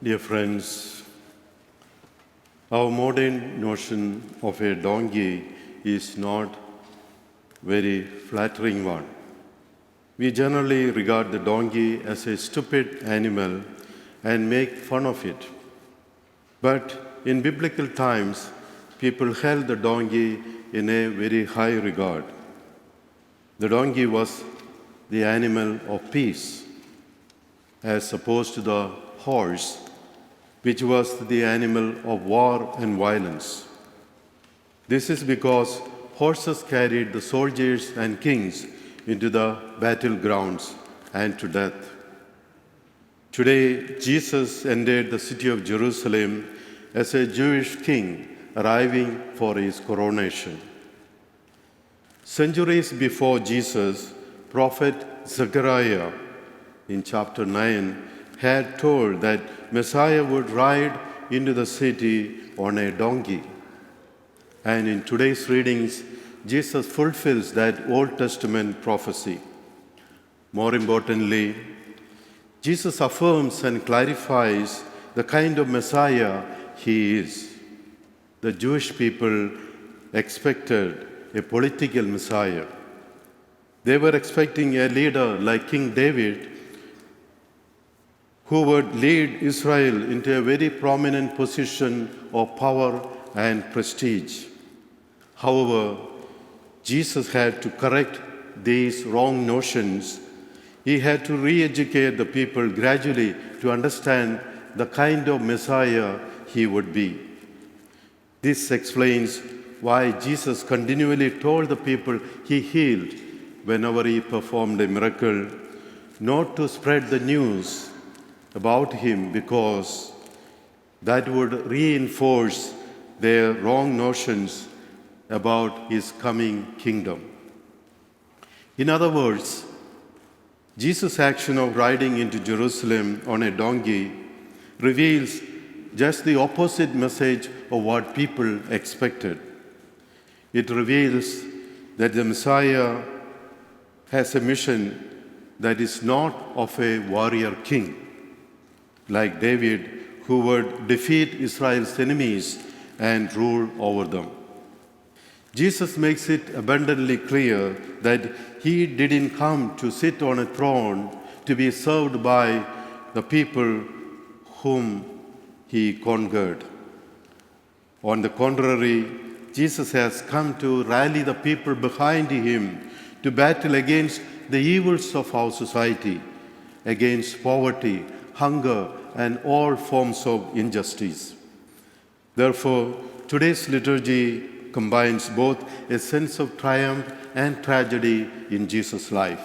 Dear friends, our modern notion of a donkey is not very flattering one. We generally regard the donkey as a stupid animal and make fun of it. But in biblical times, people held the donkey in a very high regard. The donkey was the animal of peace, as opposed to the horse, which was the animal of war and violence. This is because horses carried the soldiers and kings into the battlegrounds and to death. Today, Jesus entered the city of Jerusalem as a Jewish king arriving for his coronation. Centuries before Jesus, prophet Zechariah in chapter 9 had told that Messiah would ride into the city on a donkey. And in today's readings, Jesus fulfills that Old Testament prophecy. More importantly, Jesus affirms and clarifies the kind of Messiah he is. The Jewish people expected a political Messiah. They were expecting a leader like King David, who would lead Israel into a very prominent position of power and prestige. However, Jesus had to correct these wrong notions. He had to re-educate the people gradually to understand the kind of Messiah he would be. This explains why Jesus continually told the people he healed whenever he performed a miracle, not to spread the news about him, because that would reinforce their wrong notions about his coming kingdom. In other words, Jesus' action of riding into Jerusalem on a donkey reveals just the opposite message of what people expected. It reveals that the Messiah has a mission that is not of a warrior king, like David, who would defeat Israel's enemies and rule over them. Jesus makes it abundantly clear that he didn't come to sit on a throne to be served by the people whom he conquered. On the contrary, Jesus has come to rally the people behind him to battle against the evils of our society, against poverty, hunger, and all forms of injustice. Therefore, today's liturgy combines both a sense of triumph and tragedy in Jesus' life.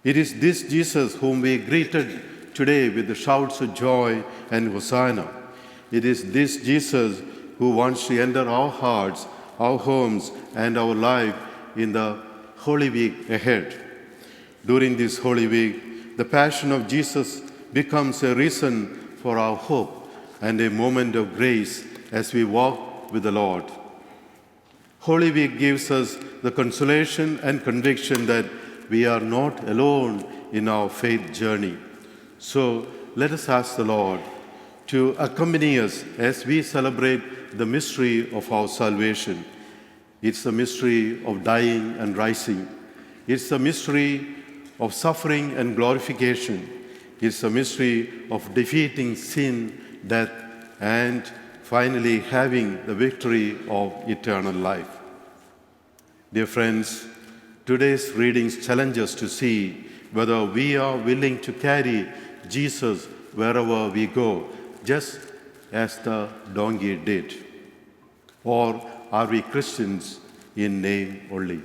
It is this Jesus whom we greeted today with the shouts of joy and Hosanna. It is this Jesus who wants to enter our hearts, our homes, and our life in the Holy Week ahead. During this Holy Week, the Passion of Jesus becomes a reason for our hope and a moment of grace as we walk with the Lord. Holy Week gives us the consolation and conviction that we are not alone in our faith journey. So let us ask the Lord to accompany us as we celebrate the mystery of our salvation. It's the mystery of dying and rising. It's the mystery of suffering and glorification. It's the mystery of defeating sin, death, and finally having the victory of eternal life. Dear friends, today's readings challenge us to see whether we are willing to carry Jesus wherever we go, just as the donkey did. Or are we Christians in name only?